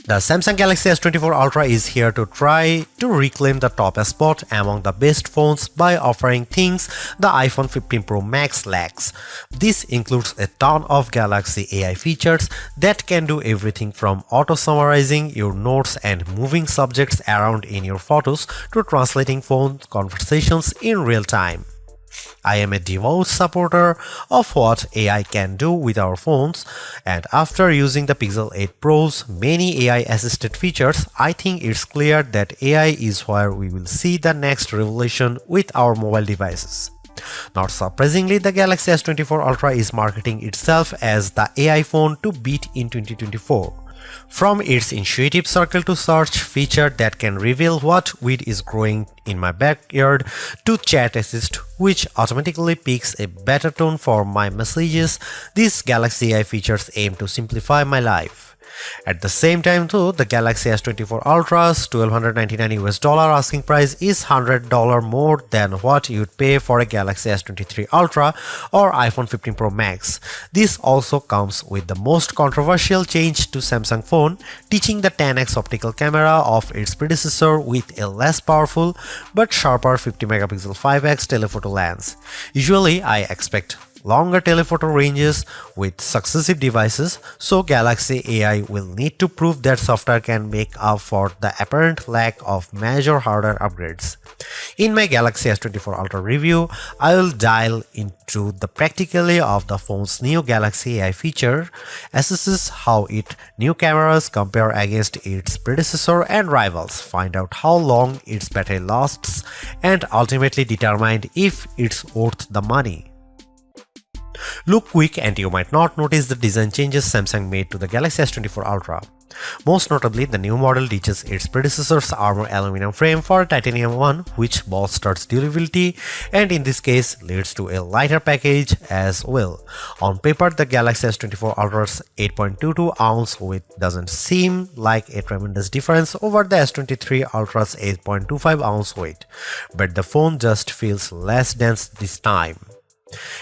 The Samsung Galaxy S24 Ultra is here to try to reclaim the top spot among the best phones by offering things the iPhone 15 Pro Max lacks. This includes a ton of Galaxy AI features that can do everything from auto-summarizing your notes and moving subjects around in your photos to translating phone conversations in real time. I am a devout supporter of what AI can do with our phones, and after using the Pixel 8 Pro's many AI-assisted features, I think it's clear that AI is where we will see the next revolution with our mobile devices. Not surprisingly, the Galaxy S24 Ultra is marketing itself as the AI phone to beat in 2024. From its intuitive circle to search feature that can reveal what weed is growing in my backyard to chat assist which automatically picks a better tone for my messages, these Galaxy AI features aim to simplify my life. At the same time though, the Galaxy S24 Ultra's $1,299 asking price is $100 more than what you'd pay for a Galaxy S23 Ultra or iPhone 15 Pro Max. This also comes with the most controversial change to Samsung phone, teaching the 10x optical camera of its predecessor with a less powerful but sharper 50 megapixel 5x telephoto lens. Usually I expect longer telephoto ranges with successive devices, so Galaxy AI will need to prove that software can make up for the apparent lack of major hardware upgrades. In my Galaxy S24 Ultra review, I will dial into the practicality of the phone's new Galaxy AI feature, assesses how its new cameras compare against its predecessor and rivals, find out how long its battery lasts, and ultimately determine if it's worth the money. Look quick and you might not notice the design changes Samsung made to the Galaxy S24 Ultra. Most notably, the new model ditches its predecessor's armor aluminum frame for a titanium one, which bolsters durability and in this case leads to a lighter package as well. On paper, the Galaxy S24 Ultra's 8.22 ounce weight doesn't seem like a tremendous difference over the S23 Ultra's 8.25 ounce weight, but the phone just feels less dense this time.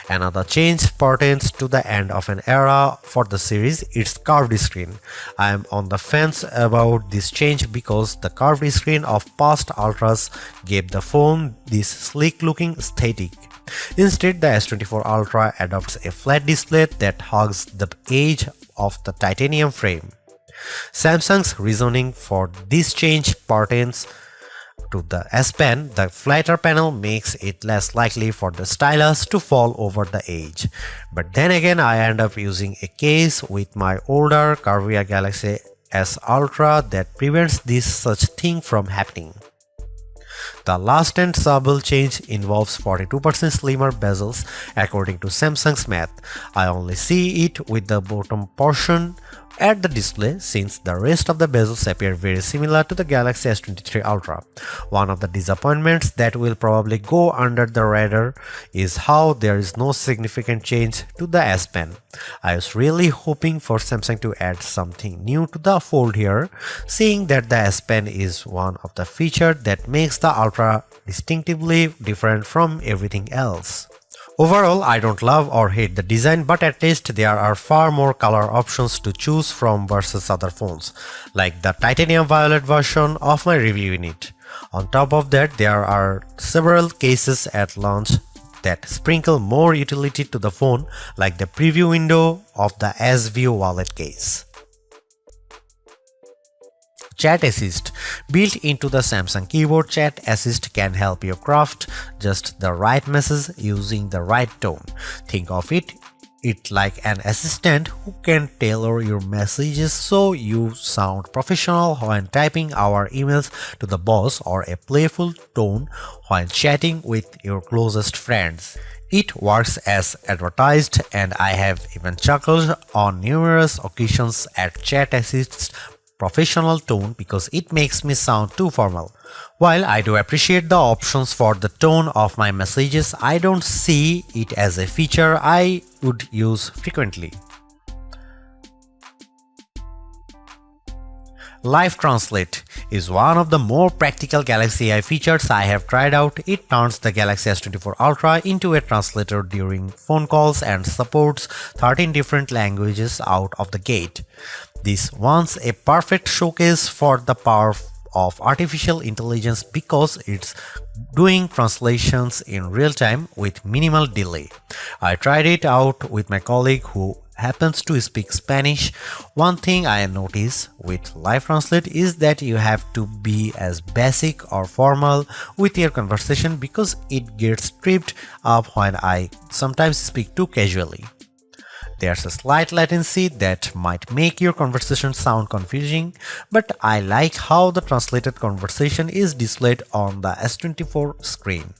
Another change pertains to the end of an era for the series, its curved screen. I am on the fence about this change because the curved screen of past Ultras gave the phone this sleek looking aesthetic. Instead, the S24 Ultra adopts a flat display that hugs the edge of the titanium frame. Samsung's reasoning for this change pertains to the S Pen. The flatter panel makes it less likely for the stylus to fall over the edge. But then again, I end up using a case with my older curvier Galaxy S Ultra that prevents this such thing from happening. The last and subtle change involves 42% slimmer bezels according to Samsung's math. I only see it with the bottom portion at the display since the rest of the bezels appear very similar to the Galaxy S23 Ultra. One of the disappointments that will probably go under the radar is how there is no significant change to the S Pen. I was really hoping for Samsung to add something new to the fold here, seeing that the S Pen is one of the features that makes the Ultra distinctively different from everything else. Overall, I don't love or hate the design, but at least there are far more color options to choose from versus other phones, like the titanium violet version of my review unit. On top of that, there are several cases at launch that sprinkle more utility to the phone, like the preview window of the S View wallet case. Chat Assist. Built into the Samsung keyboard, Chat Assist can help you craft just the right message using the right tone. Think of it like an assistant who can tailor your messages so you sound professional when typing our emails to the boss, or a playful tone when chatting with your closest friends. It works as advertised, and I have even chuckled on numerous occasions at Chat Assist's professional tone because it makes me sound too formal. While I do appreciate the options for the tone of my messages, I don't see it as a feature I would use frequently. Live Translate is one of the more practical Galaxy AI features I have tried out. It turns the Galaxy S24 Ultra into a translator during phone calls and supports 13 different languages out of the gate. This once a perfect showcase for the power of artificial intelligence because it's doing translations in real time with minimal delay. I tried it out with my colleague who happens to speak Spanish. One thing I notice with Live Translate is that you have to be as basic or formal with your conversation because it gets tripped up when I sometimes speak too casually. There's a slight latency that might make your conversation sound confusing, but I like how the translated conversation is displayed on the S24 screen.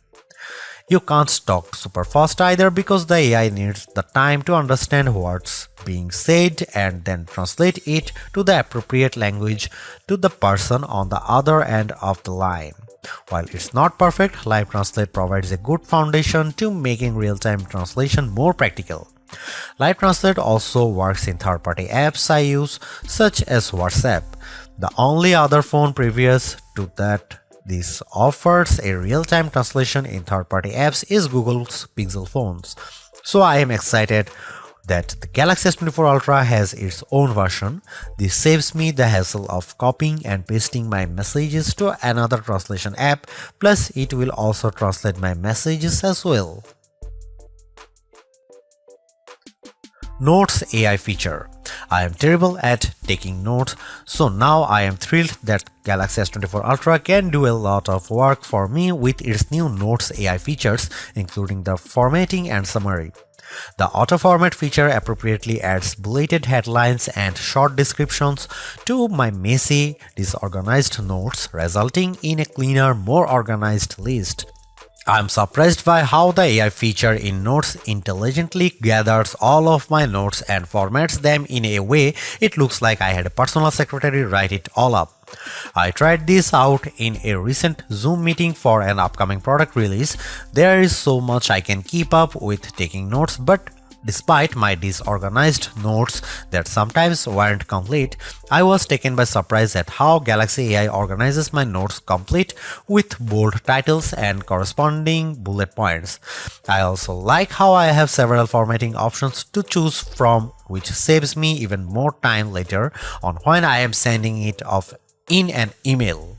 You can't talk super fast either because the AI needs the time to understand what's being said and then translate it to the appropriate language to the person on the other end of the line. While it's not perfect, Live Translate provides a good foundation to making real-time translation more practical. Live Translate also works in third-party apps I use, such as WhatsApp. The only other phone previous to that this offers a real-time translation in third-party apps is Google's Pixel phones. So I am excited that the Galaxy S24 Ultra has its own version. This saves me the hassle of copying and pasting my messages to another translation app, plus it will also translate my messages as well. Notes AI feature. I am terrible at taking notes, so now I am thrilled that Galaxy S24 Ultra can do a lot of work for me with its new Notes AI features, including the formatting and summary. The auto-format feature appropriately adds bulleted headlines and short descriptions to my messy, disorganized notes, resulting in a cleaner, more organized list. I'm surprised by how the AI feature in Notes intelligently gathers all of my notes and formats them in a way it looks like I had a personal secretary write it all up. I tried this out in a recent Zoom meeting for an upcoming product release. There is so much I can keep up with taking notes, but despite my disorganized notes that sometimes weren't complete, I was taken by surprise at how Galaxy AI organizes my notes complete with bold titles and corresponding bullet points. I also like how I have several formatting options to choose from, which saves me even more time later on when I am sending it off in an email.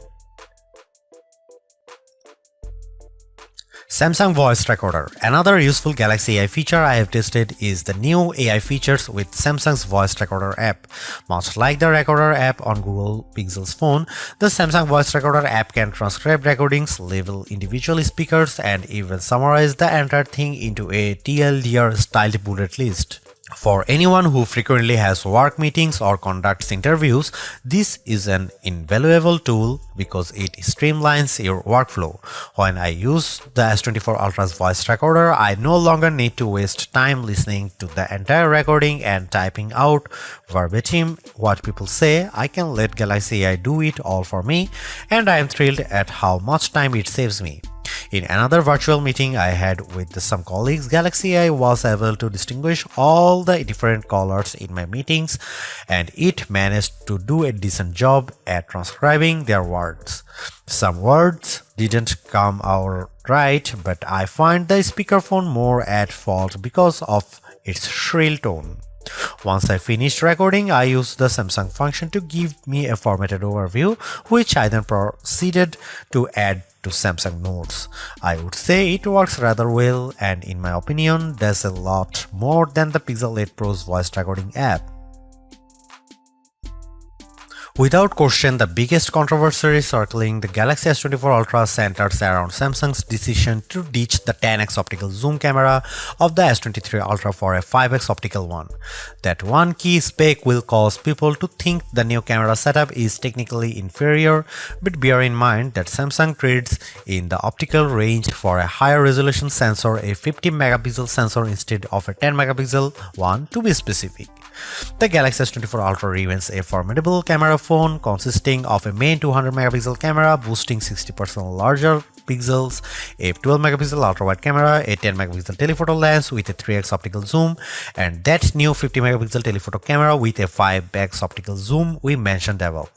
Samsung Voice Recorder. Another useful Galaxy AI feature I have tested is the new AI features with Samsung's Voice Recorder app. Much like the Recorder app on Google Pixel's phone, the Samsung Voice Recorder app can transcribe recordings, label individual speakers, and even summarize the entire thing into a TLDR-styled bullet list. For anyone who frequently has work meetings or conducts interviews, this is an invaluable tool because it streamlines your workflow. When I use the S24 Ultra's voice recorder, I no longer need to waste time listening to the entire recording and typing out verbatim what people say. I can let Galaxy AI do it all for me, and I am thrilled at how much time it saves me. In another virtual meeting I had with some colleagues, Galaxy AI was able to distinguish all the different colors in my meetings, and it managed to do a decent job at transcribing their words. Some words didn't come out right, but I find the speakerphone more at fault because of its shrill tone. Once I finished recording, I used the Samsung function to give me a formatted overview, which I then proceeded to add to Samsung Notes. I would say it works rather well, and in my opinion, does a lot more than the Pixel 8 Pro's voice recording app. Without question, the biggest controversy circling the Galaxy S24 Ultra centers around Samsung's decision to ditch the 10x optical zoom camera of the S23 Ultra for a 5x optical one. That one key spec will cause people to think the new camera setup is technically inferior, but bear in mind that Samsung trades in the optical range for a higher resolution sensor, a 50 megapixel sensor instead of a 10 megapixel one to be specific. The Galaxy S24 Ultra remains a formidable camera phone consisting of a main 200 megapixel camera boasting 60% larger pixels, a 12 megapixel ultra-wide camera, a 10 megapixel telephoto lens with a 3x optical zoom, and that new 50 megapixel telephoto camera with a 5x optical zoom we mentioned above.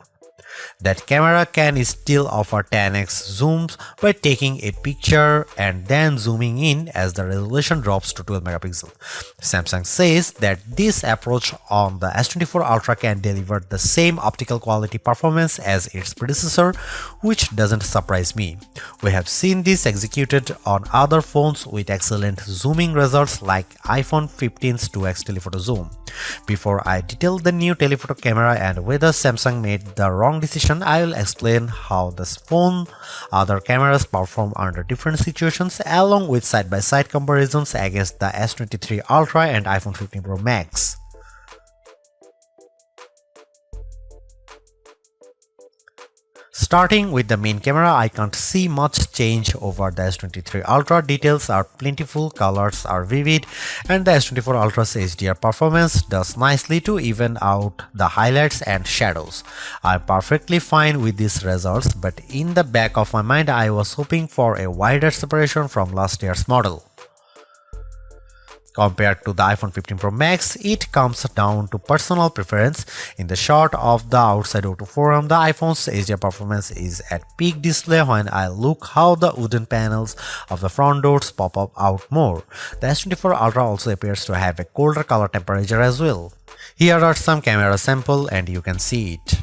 That camera can still offer 10x zooms by taking a picture and then zooming in as the resolution drops to 12 megapixels. Samsung says that this approach on the S24 Ultra can deliver the same optical quality performance as its predecessor, which doesn't surprise me. We have seen this executed on other phones with excellent zooming results like iPhone 15's 2x telephoto zoom. Before I detail the new telephoto camera and whether Samsung made the wrong decision, I will explain how this phone other cameras perform under different situations along with side-by-side comparisons against the S23 Ultra and iPhone 15 Pro Max. Starting with the main camera, I can't see much change over the S23 Ultra. Details are plentiful, colors are vivid, and the S24 Ultra's HDR performance does nicely to even out the highlights and shadows. I'm perfectly fine with these results, but in the back of my mind I was hoping for a wider separation from last year's model. Compared to the iPhone 15 Pro Max, it comes down to personal preference. In the shot of the outside O2 forum, the iPhone's HDR performance is at peak display when I look how the wooden panels of the front doors pop up out more. The S24 Ultra also appears to have a colder color temperature as well. Here are some camera samples and you can see it.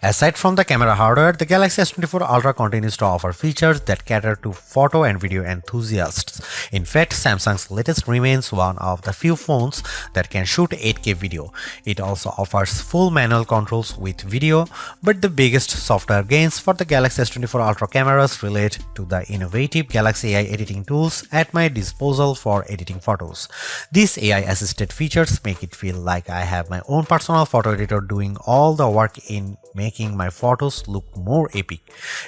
Aside from the camera hardware, the Galaxy S24 Ultra continues to offer features that cater to photo and video enthusiasts. In fact, Samsung's latest remains one of the few phones that can shoot 8K video. It also offers full manual controls with video, but the biggest software gains for the Galaxy S24 Ultra cameras relate to the innovative Galaxy AI editing tools at my disposal for editing photos. These AI-assisted features make it feel like I have my own personal photo editor doing all the work in making my photos look more epic.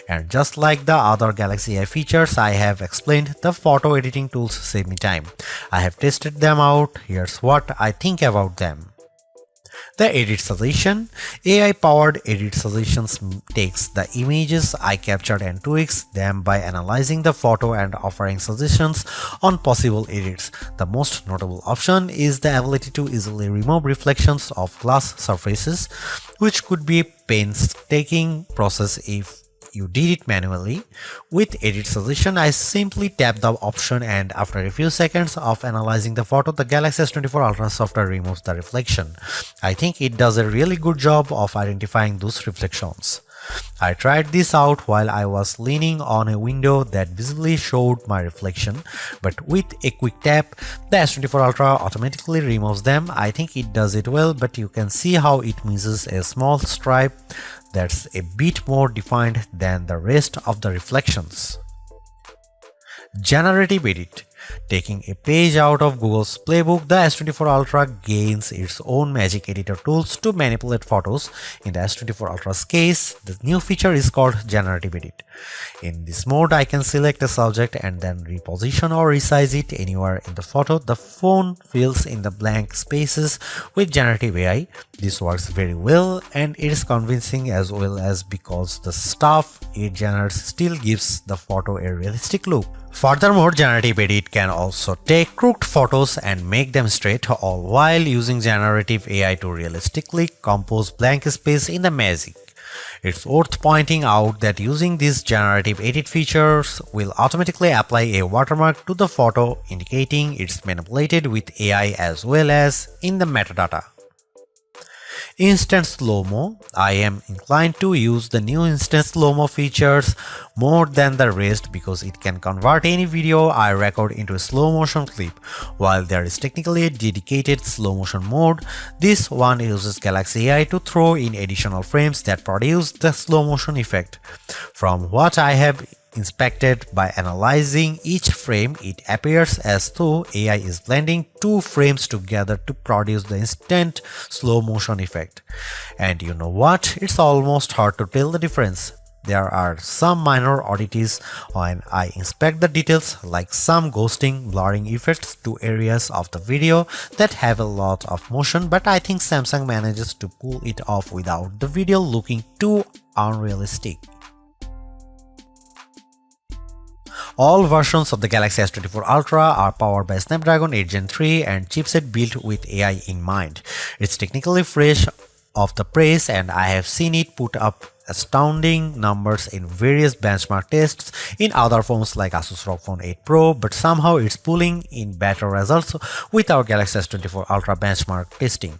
And just like the other Galaxy AI features I have explained, the photo editing tools save me time. I have tested them out. Here's what I think about them. The Edit Suggestion. AI-powered Edit Suggestions takes the images I captured and tweaks them by analyzing the photo and offering suggestions on possible edits. The most notable option is the ability to easily remove reflections of glass surfaces, which could be a painstaking process if you did it manually. With Edit Suggestion, I simply tap the option and after a few seconds of analyzing the photo, the Galaxy S24 Ultra software removes the reflection. I think it does a really good job of identifying those reflections. I tried this out while I was leaning on a window that visibly showed my reflection, but with a quick tap, the S24 Ultra automatically removes them. I think it does it well, but you can see how it misses a small stripe that's a bit more defined than the rest of the reflections. Generative Edit. Taking a page out of Google's playbook, the S24 Ultra gains its own magic editor tools to manipulate photos. In the S24 Ultra's case, the new feature is called Generative Edit. In this mode, I can select a subject and then reposition or resize it anywhere in the photo. The phone fills in the blank spaces with generative AI. This works very well and it is convincing as well as because the stuff it generates still gives the photo a realistic look. Furthermore, Generative Edit can also take crooked photos and make them straight, all while using generative AI to realistically compose blank space in the magic. It's worth pointing out that using these generative edit features will automatically apply a watermark to the photo, indicating it's manipulated with AI as well as in the metadata. Instant slow-mo. I am inclined to use the new instant slow-mo features more than the rest because it can convert any video I record into a slow-motion clip. While there is technically a dedicated slow-motion mode, this one uses Galaxy AI to throw in additional frames that produce the slow-motion effect. From what I have inspected by analyzing each frame, it appears as though AI is blending two frames together to produce the instant slow motion effect. And you know what? It's almost hard to tell the difference. There are some minor oddities when I inspect the details, like some ghosting, blurring effects to areas of the video that have a lot of motion, but I think Samsung manages to pull it off without the video looking too unrealistic. All versions of the Galaxy S24 Ultra are powered by Snapdragon 8 Gen 3 and chipset built with AI in mind. It's technically fresh off the press and I have seen it put up astounding numbers in various benchmark tests in other phones like Asus ROG Phone 8 Pro, but somehow it's pulling in better results with our Galaxy S24 Ultra benchmark testing.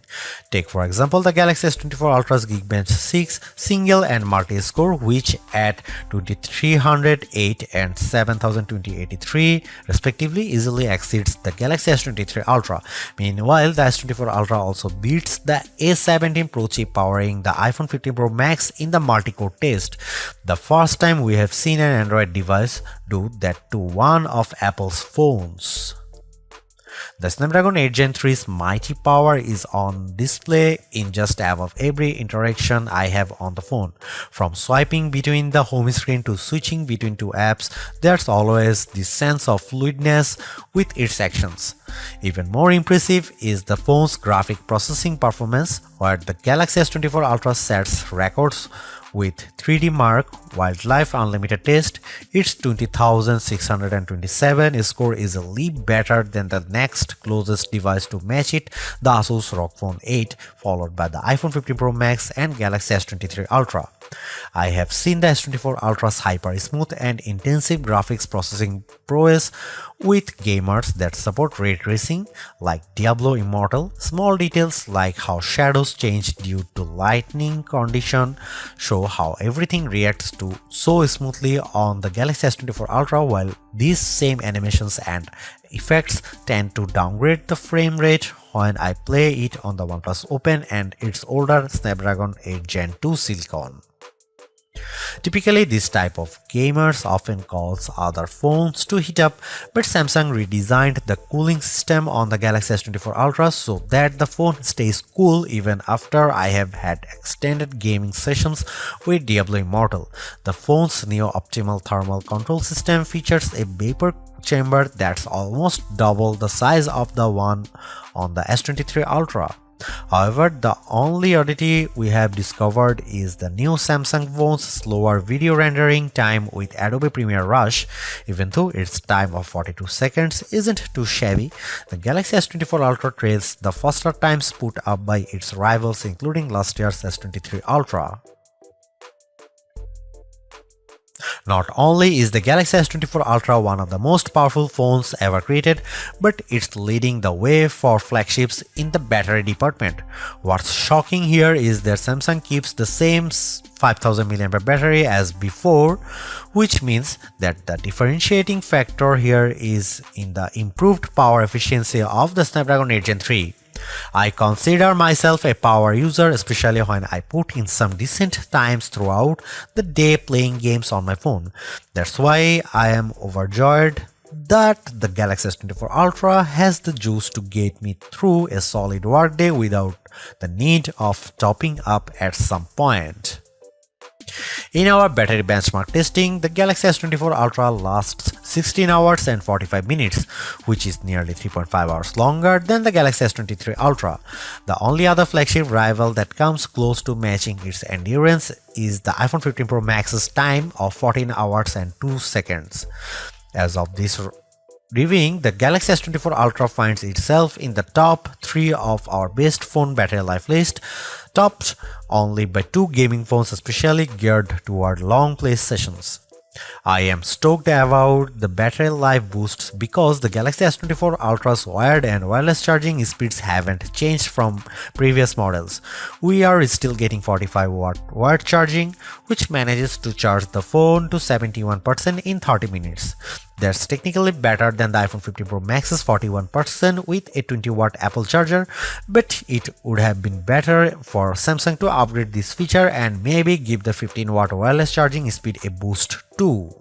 Take for example the Galaxy S24 Ultra's Geekbench 6 single and multi-score, which at 2308 and 7283 respectively easily exceeds the Galaxy S23 Ultra. Meanwhile, the S24 Ultra also beats the A17 Pro chip powering the iPhone 15 Pro Max in the multi-core test. The first time we have seen an Android device do that to one of Apple's phones. The Snapdragon 8 Gen 3's mighty power is on display in just about every interaction I have on the phone. From swiping between the home screen to switching between two apps, there's always this sense of fluidness with its actions. Even more impressive is the phone's graphic processing performance, where the Galaxy S24 Ultra sets records with 3D Mark Wildlife Unlimited test. Its 20,627 score is a leap better than the next closest device to match it, the Asus ROG Phone 8, followed by the iPhone 15 Pro Max and Galaxy S23 Ultra. I have seen the S24 Ultra's hyper-smooth and intensive graphics processing prowess with gamers that support ray tracing like Diablo Immortal. Small details like how shadows change due to lighting condition show how everything reacts to so smoothly on the Galaxy S24 Ultra, while these same animations and effects tend to downgrade the frame rate when I play it on the OnePlus Open and its older Snapdragon 8 Gen 2 Silicon. Typically, this type of gamers often calls other phones to heat up, but Samsung redesigned the cooling system on the Galaxy S24 Ultra so that the phone stays cool even after I have had extended gaming sessions with Diablo Immortal. The phone's neo-optimal thermal control system features a vapor chamber that's almost double the size of the one on the S23 Ultra. However, the only oddity we have discovered is the new Samsung phone's slower video rendering time with Adobe Premiere Rush. Even though its time of 42 seconds isn't too shabby, the Galaxy S24 Ultra trails the faster times put up by its rivals, including last year's S23 Ultra. Not only is the Galaxy S24 Ultra one of the most powerful phones ever created, but it's leading the way for flagships in the battery department. What's shocking here is that Samsung keeps the same 5000 mAh battery as before, which means that the differentiating factor here is in the improved power efficiency of the Snapdragon 8 Gen 3. I consider myself a power user, especially when I put in some decent times throughout the day playing games on my phone. That's why I am overjoyed that the Galaxy S24 Ultra has the juice to get me through a solid workday without the need of topping up at some point. In our battery benchmark testing, the Galaxy S24 Ultra lasts 16 hours and 45 minutes, which is nearly 3.5 hours longer than the Galaxy S23 Ultra. The only other flagship rival that comes close to matching its endurance is the iPhone 15 Pro Max's time of 14 hours and 2 seconds. As of this reviewing, the Galaxy S24 Ultra finds itself in the top 3 of our best phone battery life list, topped only by 2 gaming phones especially geared toward long play sessions. I am stoked about the battery life boosts because the Galaxy S24 Ultra's wired and wireless charging speeds haven't changed from previous models. We are still getting 45-watt wired charging, which manages to charge the phone to 71% in 30 minutes. That's technically better than the iPhone 15 Pro Max's 41% with a 20-watt Apple charger, but it would have been better for Samsung to upgrade this feature and maybe give the 15-watt wireless charging speed a boost too.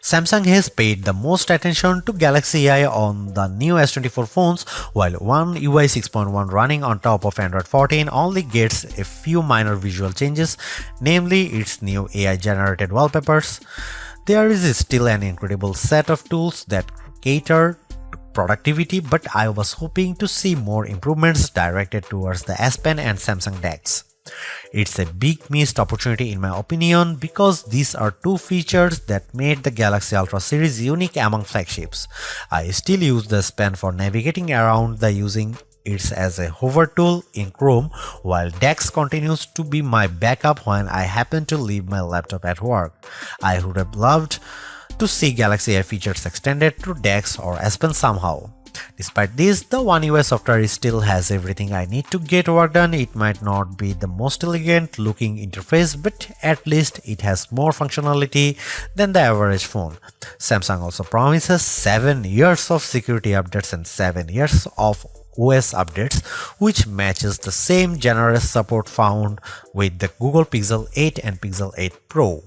Samsung has paid the most attention to Galaxy AI on the new S24 phones, while One UI 6.1 running on top of Android 14 only gets a few minor visual changes, namely its new AI-generated wallpapers. There is still an incredible set of tools that cater to productivity, but I was hoping to see more improvements directed towards the S Pen and Samsung DeX. It's a big missed opportunity in my opinion because these are two features that made the Galaxy Ultra series unique among flagships. I still use the S Pen for navigating around using it as a hover tool in Chrome, while DeX continues to be my backup when I happen to leave my laptop at work. I would have loved to see Galaxy AI features extended to DeX or S Pen somehow. Despite this, the One UI software still has everything I need to get work done. It might not be the most elegant looking interface, but at least it has more functionality than the average phone. Samsung also promises 7 years of security updates and 7 years of OS updates, which matches the same generous support found with the Google Pixel 8 and Pixel 8 Pro.